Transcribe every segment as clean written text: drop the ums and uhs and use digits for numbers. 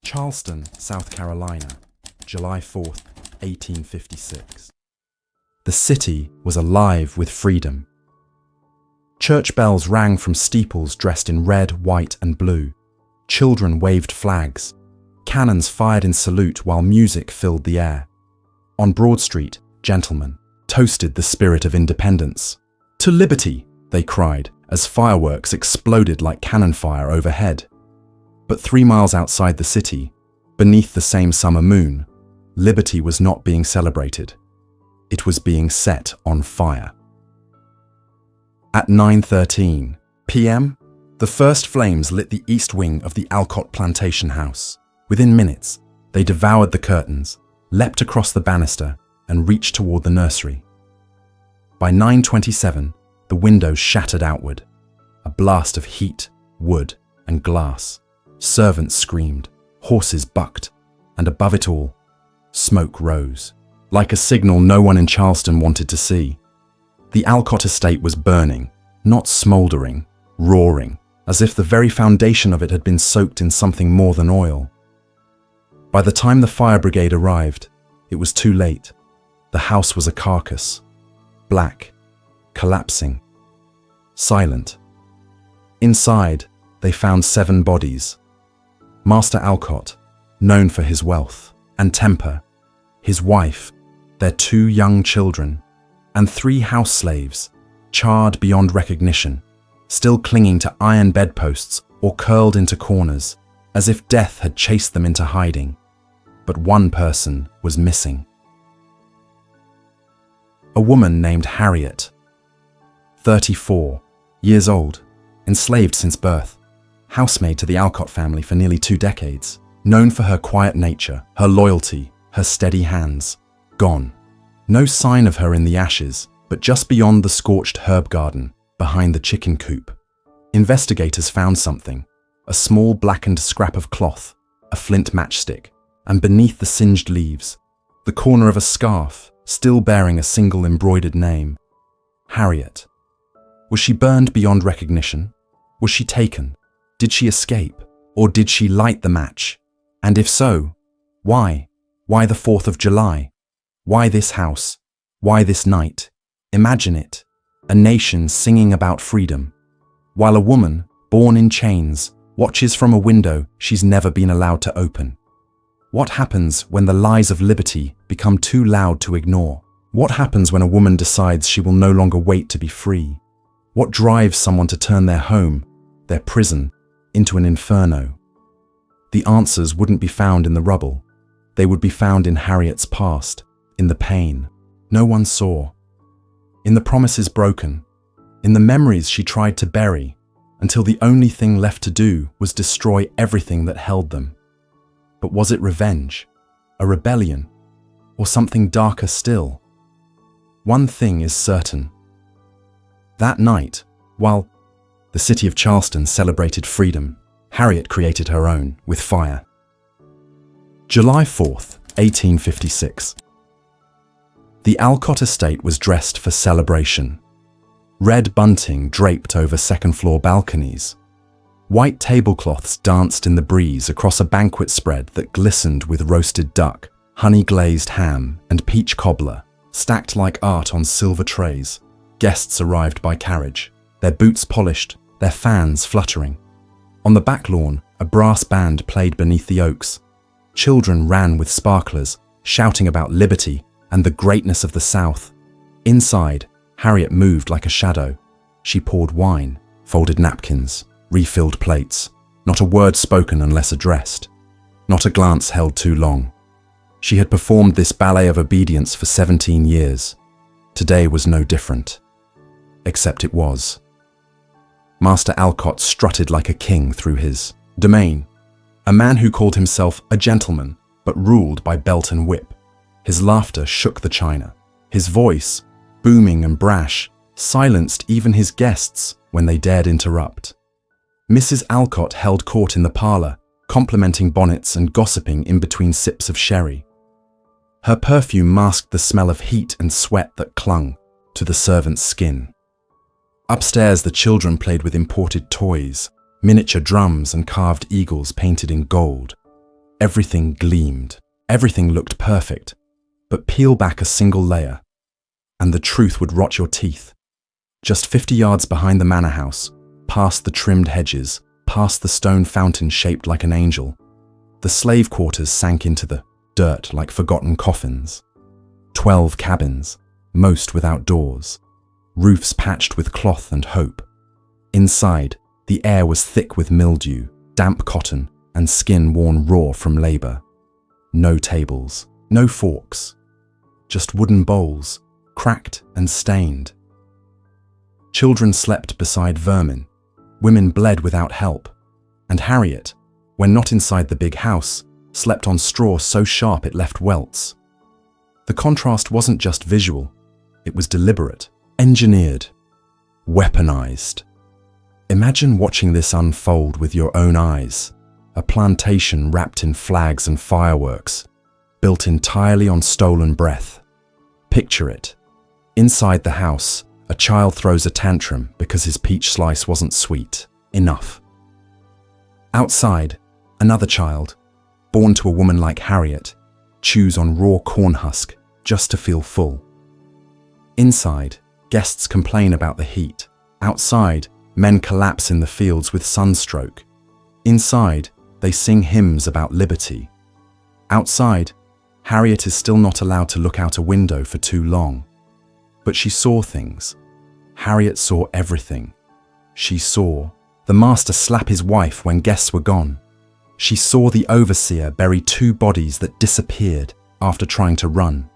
Charleston, South Carolina, July 4th, 1856. The city was alive with freedom. Church bells rang from steeples dressed in red, white, and blue. Children waved flags. Cannons fired in salute while music filled the air. On Broad Street, gentlemen toasted the spirit of independence. "To liberty!" they cried as fireworks exploded like cannon fire overhead. But 3 miles outside the city, beneath the same summer moon, liberty was not being celebrated. It was being set on fire. At 9:13 p.m., the first flames lit the east wing of the Alcott plantation house. Within minutes, they devoured the curtains, leapt across the banister, and reached toward the nursery. By 9:27, the windows shattered outward. A blast of heat, wood, and glass. Servants screamed, horses bucked, and above it all, smoke rose, like a signal no one in Charleston wanted to see. The Alcott estate was burning, not smouldering, roaring, as if the very foundation of it had been soaked in something more than oil. By the time the fire brigade arrived, it was too late. The house was a carcass, black, collapsing, silent. Inside, they found 7 bodies. Master Alcott, known for his wealth and temper, his wife, their 2 young children, and 3 house slaves, charred beyond recognition, still clinging to iron bedposts or curled into corners, as if death had chased them into hiding. But one person was missing. A woman named Harriet, 34 years old, enslaved since birth, housemaid to the Alcott family for nearly 2 decades, known for her quiet nature, her loyalty, her steady hands, gone. No sign of her in the ashes, but just beyond the scorched herb garden, behind the chicken coop. Investigators found something, a small blackened scrap of cloth, a flint matchstick, and beneath the singed leaves, the corner of a scarf, still bearing a single embroidered name. Harriet. Was she burned beyond recognition? Was she taken? Did she escape? Or did she light the match? And if so, why? Why the 4th of July? Why this house? Why this night? Imagine it, a nation singing about freedom, while a woman, born in chains, watches from a window she's never been allowed to open. What happens when the lies of liberty become too loud to ignore? What happens when a woman decides she will no longer wait to be free? What drives someone to turn their home, their prison, into an inferno? The answers wouldn't be found in the rubble. They would be found in Harriet's past, in the pain no one saw, in the promises broken, in the memories she tried to bury, until the only thing left to do was destroy everything that held them. But was it revenge, a rebellion, or something darker still? One thing is certain. That night, while the city of Charleston celebrated freedom, Harriet created her own with fire. July 4th, 1856. The Alcott estate was dressed for celebration. Red bunting draped over second-floor balconies. White tablecloths danced in the breeze across a banquet spread that glistened with roasted duck, honey-glazed ham, and peach cobbler, stacked like art on silver trays. Guests arrived by carriage, their boots polished, their fans fluttering. On the back lawn, a brass band played beneath the oaks. Children ran with sparklers, shouting about liberty and the greatness of the South. Inside, Harriet moved like a shadow. She poured wine, folded napkins, refilled plates. Not a word spoken unless addressed. Not a glance held too long. She had performed this ballet of obedience for 17 years. Today was no different. Except it was. Master Alcott strutted like a king through his domain, a man who called himself a gentleman, but ruled by belt and whip. His laughter shook the china. His voice, booming and brash, silenced even his guests when they dared interrupt. Mrs. Alcott held court in the parlor, complimenting bonnets and gossiping in between sips of sherry. Her perfume masked the smell of heat and sweat that clung to the servant's skin. Upstairs, the children played with imported toys, miniature drums and carved eagles painted in gold. Everything gleamed. Everything looked perfect. But peel back a single layer, and the truth would rot your teeth. Just 50 yards behind the manor house, past the trimmed hedges, past the stone fountain shaped like an angel, the slave quarters sank into the dirt like forgotten coffins. 12 cabins, most without doors, roofs patched with cloth and hope. Inside, the air was thick with mildew, damp cotton, and skin worn raw from labor. No tables, no forks, just wooden bowls, cracked and stained. Children slept beside vermin, women bled without help, and Harriet, when not inside the big house, slept on straw so sharp it left welts. The contrast wasn't just visual, it was deliberate, engineered, weaponized. Imagine watching this unfold with your own eyes, a plantation wrapped in flags and fireworks, built entirely on stolen breath. Picture it. Inside the house, a child throws a tantrum because his peach slice wasn't sweet enough. Outside, another child, born to a woman like Harriet, chews on raw corn husk just to feel full. Inside, guests complain about the heat. Outside, men collapse in the fields with sunstroke. Inside, they sing hymns about liberty. Outside, Harriet is still not allowed to look out a window for too long. But she saw things. Harriet saw everything. She saw the master slap his wife when guests were gone. She saw the overseer bury 2 bodies that disappeared after trying to run.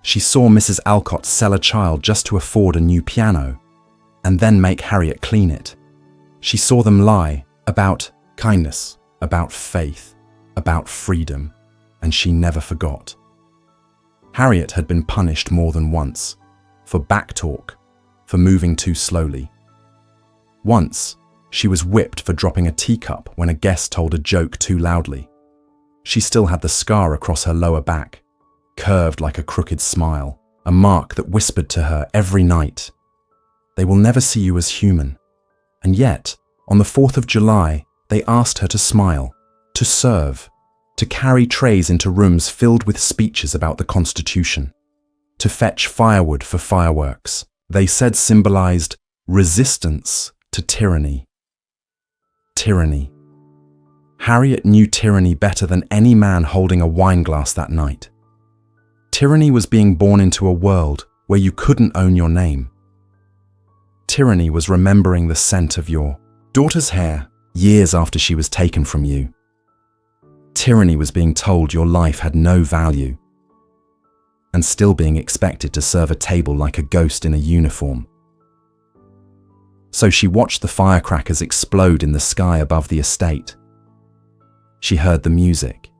She saw Mrs. Alcott sell a child just to afford a new piano, and then make Harriet clean it. She saw them lie about kindness, about faith, about freedom, and she never forgot. Harriet had been punished more than once, for backtalk, for moving too slowly. Once, she was whipped for dropping a teacup when a guest told a joke too loudly. She still had the scar across her lower back, curved like a crooked smile, a mark that whispered to her every night, "They will never see you as human." And yet, on the 4th of July, they asked her to smile, to serve, to carry trays into rooms filled with speeches about the Constitution, to fetch firewood for fireworks. They said symbolized resistance to tyranny. Tyranny. Harriet knew tyranny better than any man holding a wine glass that night. Tyranny was being born into a world where you couldn't own your name. Tyranny was remembering the scent of your daughter's hair years after she was taken from you. Tyranny was being told your life had no value, and still being expected to serve a table like a ghost in a uniform. So she watched the firecrackers explode in the sky above the estate. She heard the music,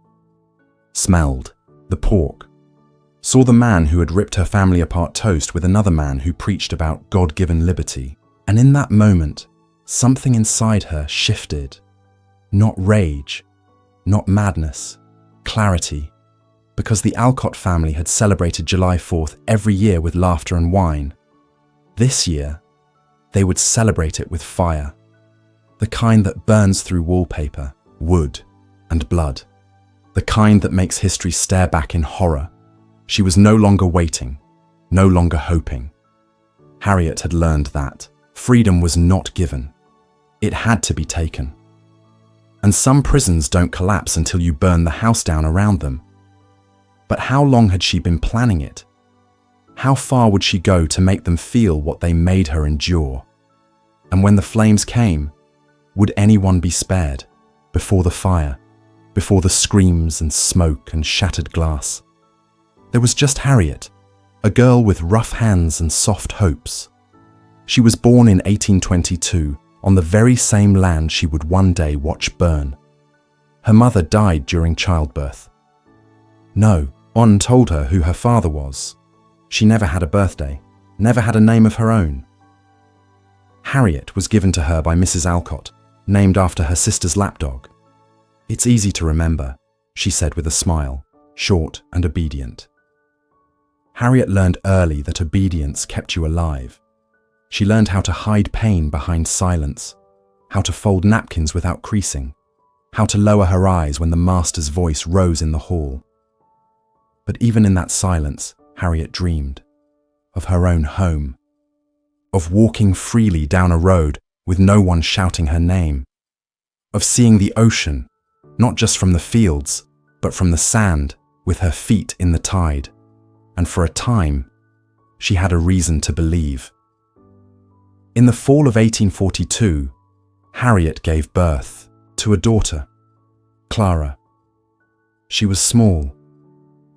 smelled the pork, saw the man who had ripped her family apart toast with another man who preached about God-given liberty. And in that moment, something inside her shifted. Not rage, not madness, clarity. Because the Alcott family had celebrated July 4th every year with laughter and wine. This year, they would celebrate it with fire. The kind that burns through wallpaper, wood, and blood. The kind that makes history stare back in horror. She was no longer waiting, no longer hoping. Harriet had learned that freedom was not given. It had to be taken. And some prisons don't collapse until you burn the house down around them. But how long had she been planning it? How far would she go to make them feel what they made her endure? And when the flames came, would anyone be spared before the fire, before the screams and smoke and shattered glass? There was just Harriet, a girl with rough hands and soft hopes. She was born in 1822 on the very same land she would one day watch burn. Her mother died during childbirth. No one told her who her father was. She never had a birthday, never had a name of her own. Harriet was given to her by Mrs. Alcott, named after her sister's lapdog. "It's easy to remember," she said with a smile, short and obedient. Harriet learned early that obedience kept you alive. She learned how to hide pain behind silence, how to fold napkins without creasing, how to lower her eyes when the master's voice rose in the hall. But even in that silence, Harriet dreamed of her own home, of walking freely down a road with no one shouting her name, of seeing the ocean, not just from the fields, but from the sand, with her feet in the tide. And for a time, she had a reason to believe. In the fall of 1842, Harriet gave birth to a daughter, Clara. She was small,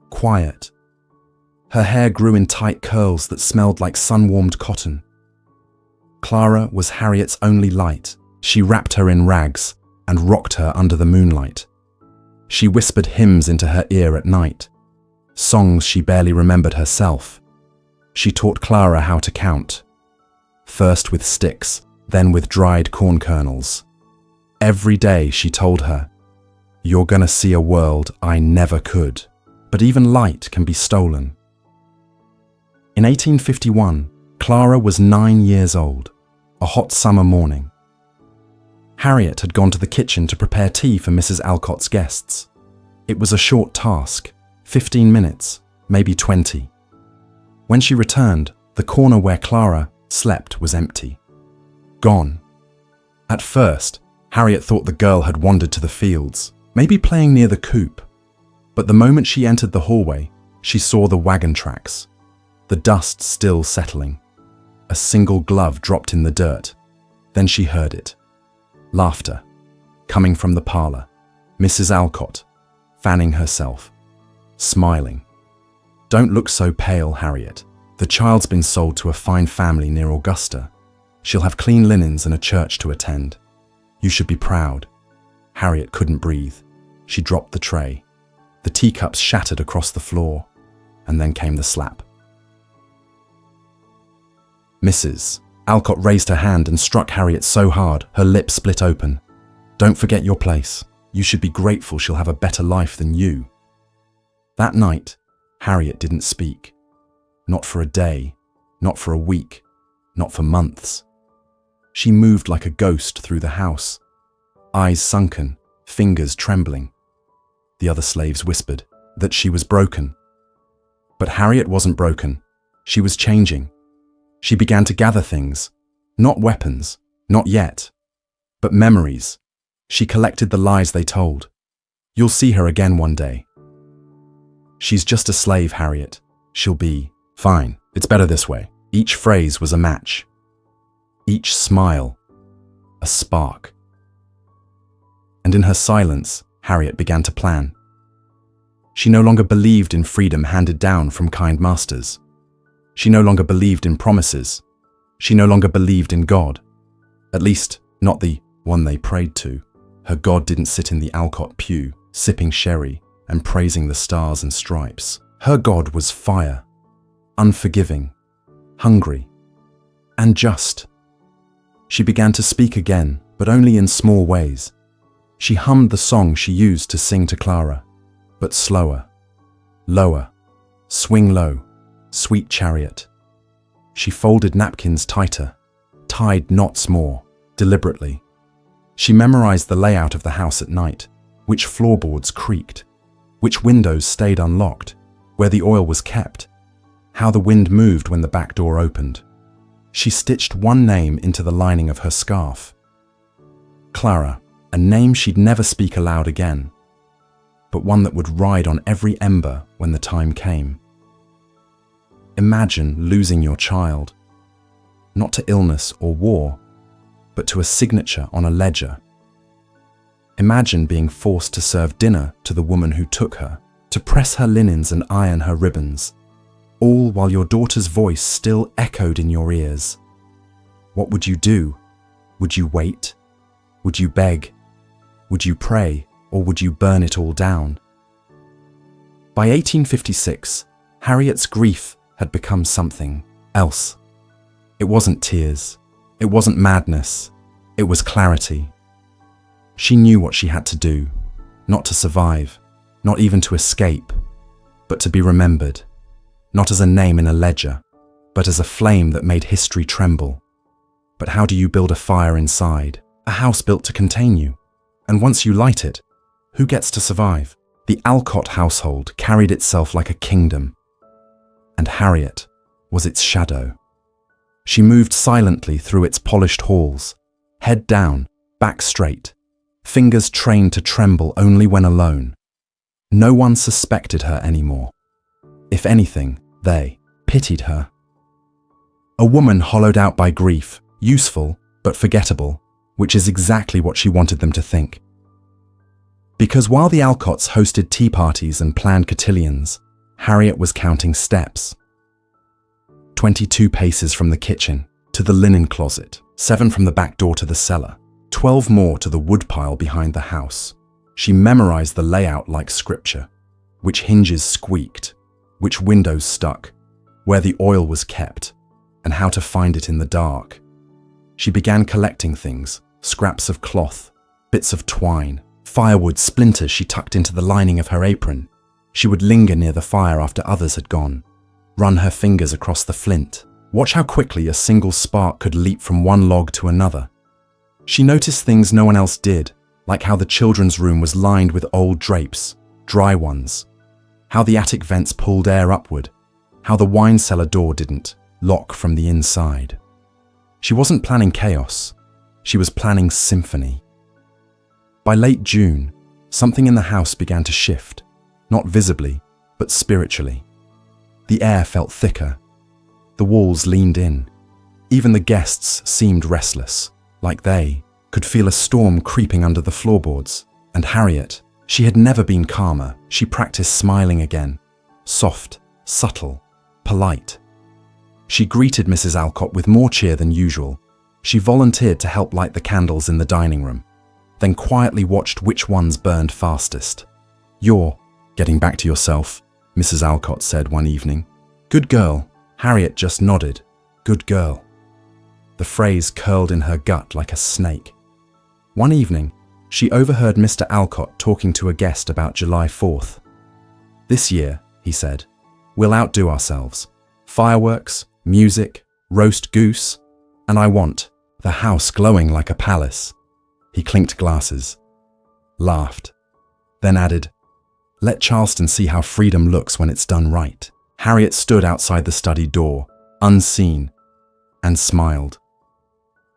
quiet. Her hair grew in tight curls that smelled like sun-warmed cotton. Clara was Harriet's only light. She wrapped her in rags and rocked her under the moonlight. She whispered hymns into her ear at night, songs she barely remembered herself. She taught Clara how to count, first with sticks, then with dried corn kernels. Every day she told her, "You're gonna see a world I never could." But even light can be stolen. In 1851, Clara was 9 years old, a hot summer morning. Harriet had gone to the kitchen to prepare tea for Mrs. Alcott's guests. It was a short task, 15 minutes, maybe 20. When she returned, the corner where Clara slept was empty. Gone. At first, Harriet thought the girl had wandered to the fields, maybe playing near the coop. But the moment she entered the hallway, she saw the wagon tracks, the dust still settling. A single glove dropped in the dirt. Then she heard it. Laughter, coming from the parlor. Mrs. Alcott, fanning herself, smiling. "Don't look so pale, Harriet. The child's been sold to a fine family near Augusta. She'll have clean linens and a church to attend. You should be proud." Harriet couldn't breathe. She dropped the tray. The teacups shattered across the floor, and then came the slap. Mrs. Alcott raised her hand and struck Harriet so hard, her lips split open. "Don't forget your place. You should be grateful she'll have a better life than you." That night, Harriet didn't speak. Not for a day, not for a week, not for months. She moved like a ghost through the house, eyes sunken, fingers trembling. The other slaves whispered that she was broken. But Harriet wasn't broken. She was changing. She began to gather things, not weapons, not yet, but memories. She collected the lies they told. "You'll see her again one day. She's just a slave, Harriet. She'll be fine. It's better this way." Each phrase was a match. Each smile, a spark. And in her silence, Harriet began to plan. She no longer believed in freedom handed down from kind masters. She no longer believed in promises. She no longer believed in God. At least, not the one they prayed to. Her God didn't sit in the Alcott pew, sipping sherry and praising the stars and stripes. Her God was fire, unforgiving, hungry, and just. She began to speak again, but only in small ways. She hummed the song she used to sing to Clara, but slower, lower, swing low, sweet chariot. She folded napkins tighter, tied knots more, deliberately. She memorized the layout of the house at night, which floorboards creaked, which windows stayed unlocked, where the oil was kept, how the wind moved when the back door opened. She stitched one name into the lining of her scarf. Clara, a name she'd never speak aloud again, but one that would ride on every ember when the time came. Imagine losing your child, not to illness or war, but to a signature on a ledger. Imagine being forced to serve dinner to the woman who took her, to press her linens and iron her ribbons, all while your daughter's voice still echoed in your ears. What would you do? Would you wait? Would you beg? Would you pray, or would you burn it all down? By 1856, Harriet's grief had become something else. It wasn't tears. It wasn't madness. It was clarity. She knew what she had to do, not to survive, not even to escape, but to be remembered, not as a name in a ledger, but as a flame that made history tremble. But how do you build a fire inside, a house built to contain you? And once you light it, who gets to survive? The Alcott household carried itself like a kingdom, and Harriet was its shadow. She moved silently through its polished halls, head down, back straight, fingers trained to tremble only when alone. No one suspected her anymore. If anything, they pitied her. A woman hollowed out by grief, useful but forgettable, which is exactly what she wanted them to think. Because while the Alcotts hosted tea parties and planned cotillions, Harriet was counting steps. 22 paces from the kitchen to the linen closet, 7 from the back door to the cellar, 12 more to the woodpile behind the house. She memorized the layout like scripture, which hinges squeaked, which windows stuck, where the oil was kept, and how to find it in the dark. She began collecting things, scraps of cloth, bits of twine, firewood splinters she tucked into the lining of her apron. She would linger near the fire after others had gone, run her fingers across the flint, watch how quickly a single spark could leap from one log to another. She noticed things no one else did, like how the children's room was lined with old drapes, dry ones, how the attic vents pulled air upward, how the wine cellar door didn't lock from the inside. She wasn't planning chaos, she was planning symphony. By late June, something in the house began to shift, not visibly, but spiritually. The air felt thicker. The walls leaned in. Even the guests seemed restless, like they could feel a storm creeping under the floorboards. And Harriet, she had never been calmer. She practiced smiling again, soft, subtle, polite. She greeted Mrs. Alcott with more cheer than usual. She volunteered to help light the candles in the dining room, then quietly watched which ones burned fastest. "You're getting back to yourself," Mrs. Alcott said one evening. "Good girl." Harriet just nodded. "Good girl." The phrase curled in her gut like a snake. One evening, she overheard Mr. Alcott talking to a guest about July 4th. "This year," he said, "we'll outdo ourselves. Fireworks, music, roast goose, and I want the house glowing like a palace." He clinked glasses, laughed, then added, "Let Charleston see how freedom looks when it's done right." Harriet stood outside the study door, unseen, and smiled.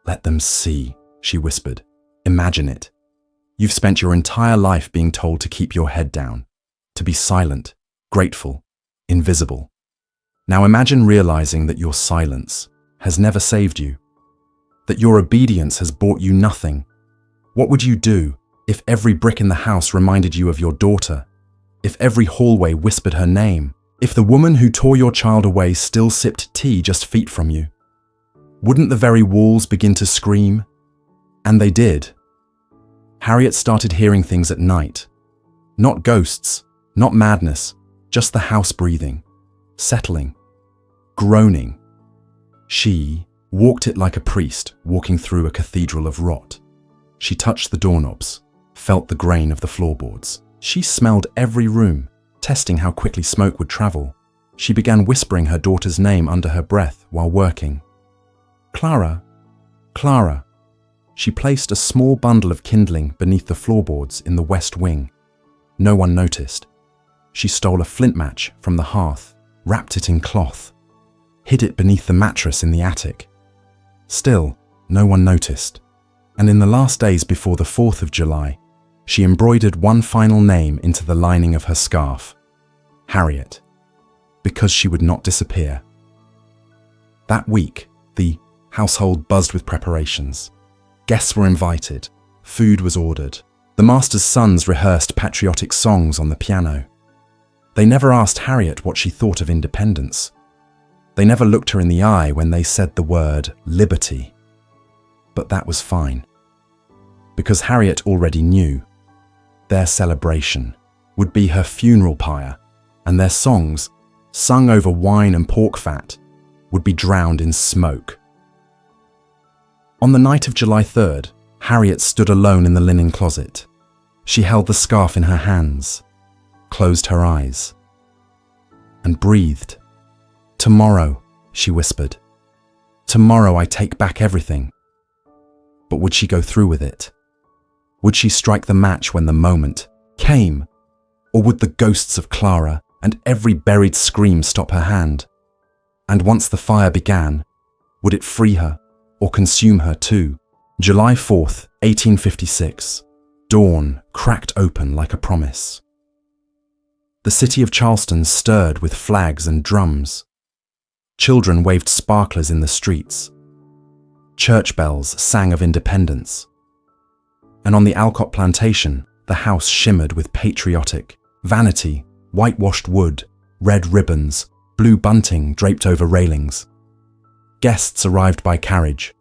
"Let them see," she whispered. "Imagine it. You've spent your entire life being told to keep your head down, to be silent, grateful, invisible. Now imagine realizing that your silence has never saved you, that your obedience has bought you nothing. What would you do if every brick in the house reminded you of your daughter? If every hallway whispered her name? If the woman who tore your child away still sipped tea just feet from you? Wouldn't the very walls begin to scream? And they did. Harriet started hearing things at night. Not ghosts, not madness, just the house breathing, settling, groaning. She walked it like a priest walking through a cathedral of rot. She touched the doorknobs, felt the grain of the floorboards. She smelled every room, testing how quickly smoke would travel. She began whispering her daughter's name under her breath while working. "Clara, Clara." She placed a small bundle of kindling beneath the floorboards in the west wing. No one noticed. She stole a flint match from the hearth, wrapped it in cloth, hid it beneath the mattress in the attic. Still, no one noticed. And in the last days before the 4th of July, she embroidered one final name into the lining of her scarf. Harriet. Because she would not disappear. That week, the household buzzed with preparations. Guests were invited. Food was ordered. The master's sons rehearsed patriotic songs on the piano. They never asked Harriet what she thought of independence. They never looked her in the eye when they said the word liberty. But that was fine. Because Harriet already knew their celebration would be her funeral pyre, and their songs, sung over wine and pork fat, would be drowned in smoke. On the night of July 3rd, Harriet stood alone in the linen closet. She held the scarf in her hands, closed her eyes, and breathed. "Tomorrow," she whispered. "Tomorrow I take back everything." But would she go through with it? Would she strike the match when the moment came? Or would the ghosts of Clara and every buried scream stop her hand? And once the fire began, would it free her or consume her too? July 4th, 1856. Dawn cracked open like a promise. The city of Charleston stirred with flags and drums. Children waved sparklers in the streets. Church bells sang of independence. And on the Alcott plantation, the house shimmered with patriotic vanity, whitewashed wood, red ribbons, blue bunting draped over railings. Guests arrived by carriage.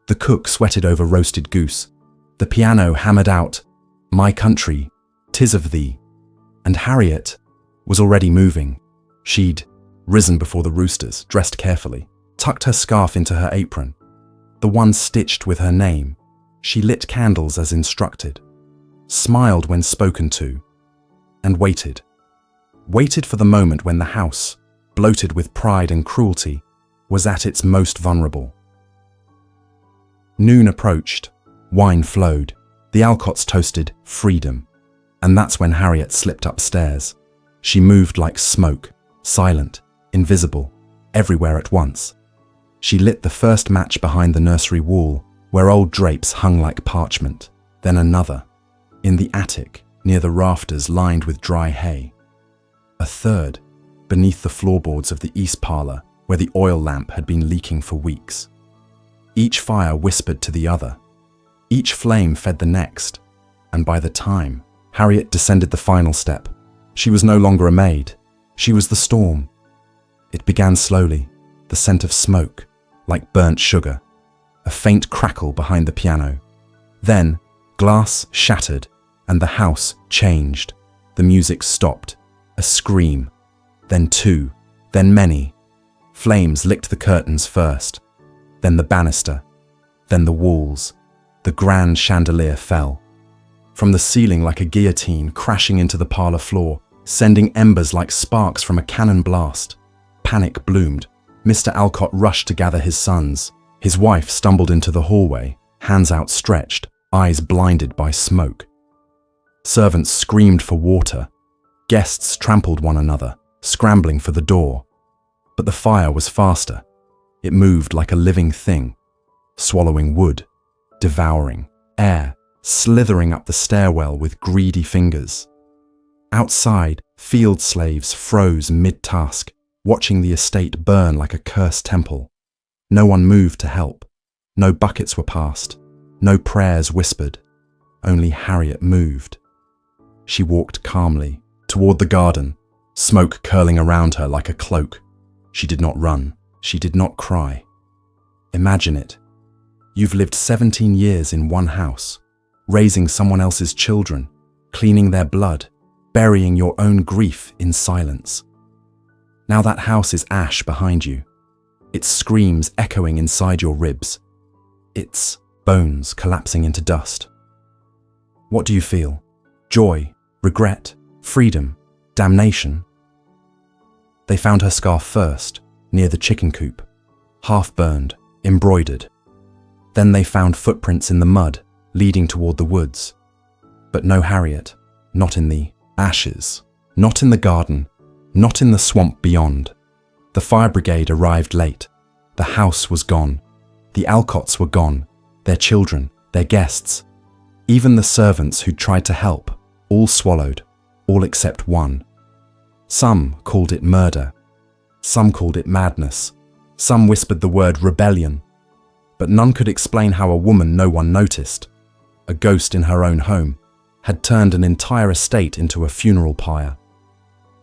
The cook sweated over roasted goose. The piano hammered out, "My country, 'tis of thee." And Harriet was already moving. She'd risen before the roosters, dressed carefully, tucked her scarf into her apron, the one stitched with her name. She lit candles as instructed, smiled when spoken to, and waited. Waited for the moment when the house, bloated with pride and cruelty, was at its most vulnerable. Noon approached, wine flowed, the Alcotts toasted freedom, and that's when Harriet slipped upstairs. She moved like smoke, silent, invisible, everywhere at once. She lit the first match behind the nursery wall, where old drapes hung like parchment, then another, in the attic, near the rafters lined with dry hay. A third, beneath the floorboards of the east parlor, where the oil lamp had been leaking for weeks. Each fire whispered to the other. Each flame fed the next, and by the time Harriet descended the final step, she was no longer a maid. She was the storm. It began slowly, the scent of smoke, like burnt sugar, a faint crackle behind the piano. Then, glass shattered, and the house changed. The music stopped, a scream, then two, then many. Flames licked the curtains first, then the banister, then the walls. The grand chandelier fell. From the ceiling like a guillotine, crashing into the parlor floor, sending embers like sparks from a cannon blast. Panic bloomed. Mr. Alcott rushed to gather his sons. His wife stumbled into the hallway, hands outstretched, eyes blinded by smoke. Servants screamed for water. Guests trampled one another, scrambling for the door. But the fire was faster. It moved like a living thing, swallowing wood, devouring air, slithering up the stairwell with greedy fingers. Outside, field slaves froze mid-task, watching the estate burn like a cursed temple. No one moved to help. No buckets were passed. No prayers whispered. Only Harriet moved. She walked calmly toward the garden, smoke curling around her like a cloak. She did not run. She did not cry. Imagine it. You've lived 17 years in one house, raising someone else's children, cleaning their blood, burying your own grief in silence. Now that house is ash behind you, its screams echoing inside your ribs, its bones collapsing into dust. What do you feel? Joy, regret, freedom, damnation? They found her scarf first, near the chicken coop, half burned, embroidered. Then they found footprints in the mud, leading toward the woods. But no Harriet, not in the ashes, not in the garden, not in the swamp beyond. The fire brigade arrived late. The house was gone. The Alcotts were gone, their children, their guests. Even the servants who tried to help, all swallowed, all except one. Some called it murder. Some called it madness. Some whispered the word rebellion. But none could explain how a woman no one noticed, a ghost in her own home, had turned an entire estate into a funeral pyre.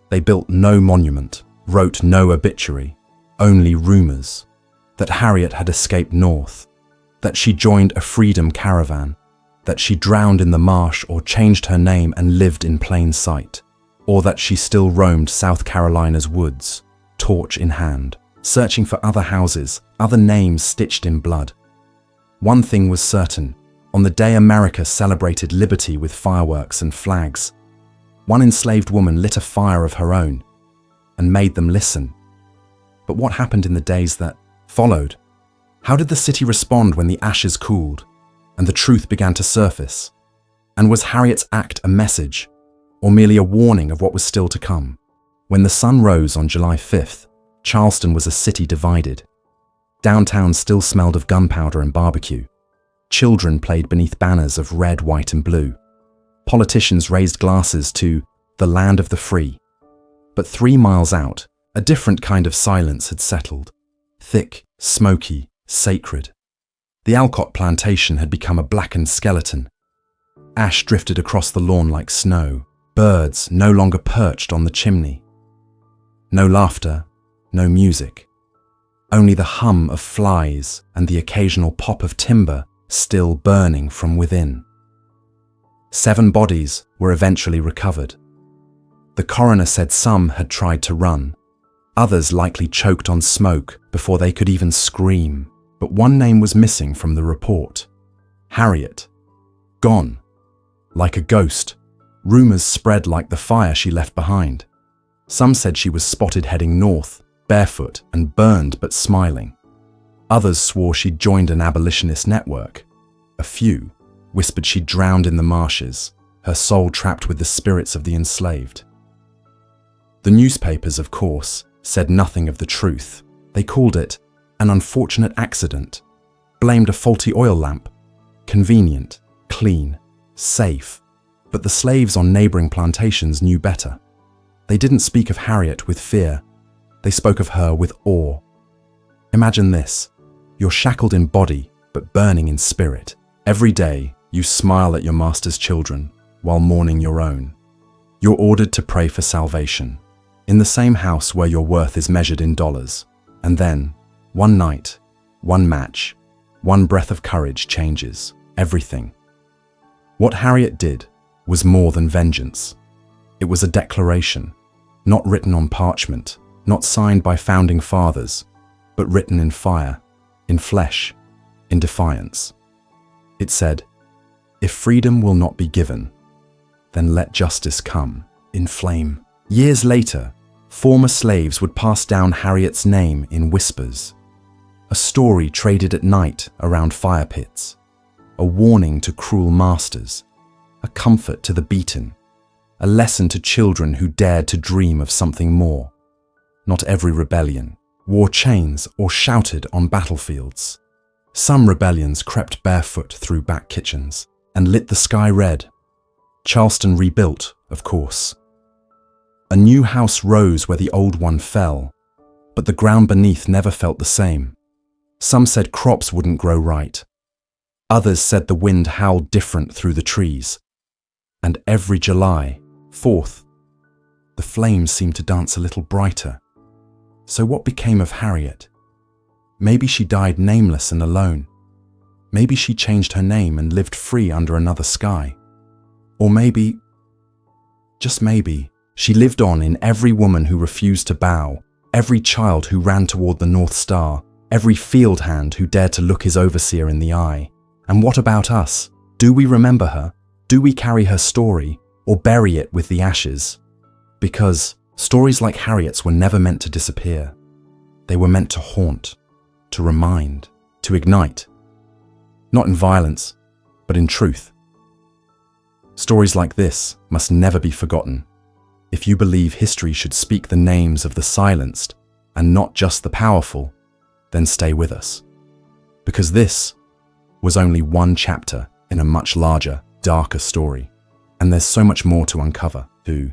They built no monument, wrote no obituary, only rumors that Harriet had escaped north, that she joined a freedom caravan, that she drowned in the marsh or changed her name and lived in plain sight, or that she still roamed South Carolina's woods, torch in hand, searching for other houses, other names stitched in blood. One thing was certain. On the day America celebrated liberty with fireworks and flags, one enslaved woman lit a fire of her own and made them listen. But what happened in the days that followed? How did the city respond when the ashes cooled and the truth began to surface? And was Harriet's act a message, or merely a warning of what was still to come? When the sun rose on July 5th, Charleston was a city divided. Downtown still smelled of gunpowder and barbecue. Children played beneath banners of red, white, and blue. Politicians raised glasses to the land of the free. But 3 miles out, a different kind of silence had settled. Thick, smoky, sacred. The Alcott plantation had become a blackened skeleton. Ash drifted across the lawn like snow. Birds no longer perched on the chimney. No laughter, no music. Only the hum of flies and the occasional pop of timber still burning from within. 7 bodies were eventually recovered. The coroner said some had tried to run. Others likely choked on smoke before they could even scream. But one name was missing from the report. Harriet. Gone. Like a ghost. Rumors spread like the fire she left behind. Some said she was spotted heading north, barefoot and burned but smiling. Others swore she'd joined an abolitionist network. A few whispered she'd drowned in the marshes, her soul trapped with the spirits of the enslaved. The newspapers, of course, said nothing of the truth. They called it an unfortunate accident, blamed a faulty oil lamp. Convenient, clean, safe. But the slaves on neighboring plantations knew better. They didn't speak of Harriet with fear. They spoke of her with awe. Imagine this. You're shackled in body, but burning in spirit. Every day, you smile at your master's children while mourning your own. You're ordered to pray for salvation, in the same house where your worth is measured in dollars. And then, one night, one match, one breath of courage changes everything. What Harriet did was more than vengeance. It was a declaration, not written on parchment, not signed by founding fathers, but written in fire, in flesh, in defiance. It said, "If freedom will not be given, then let justice come in flame." Years later, former slaves would pass down Harriet's name in whispers. A story traded at night around fire pits. A warning to cruel masters. A comfort to the beaten. A lesson to children who dared to dream of something more. Not every rebellion wore chains or shouted on battlefields. Some rebellions crept barefoot through back kitchens and lit the sky red. Charleston rebuilt, of course. A new house rose where the old one fell, but the ground beneath never felt the same. Some said crops wouldn't grow right. Others said the wind howled different through the trees. And every July 4th, the flames seemed to dance a little brighter. So what became of Harriet? Maybe she died nameless and alone. Maybe she changed her name and lived free under another sky. Or maybe, just maybe, she lived on in every woman who refused to bow, every child who ran toward the North Star, every field hand who dared to look his overseer in the eye. And what about us? Do we remember her? Do we carry her story, or bury it with the ashes? Because stories like Harriet's were never meant to disappear. They were meant to haunt, to remind, to ignite. Not in violence, but in truth. Stories like this must never be forgotten. If you believe history should speak the names of the silenced and not just the powerful, then stay with us. Because this was only one chapter in a much larger, darker story. And there's so much more to uncover, too.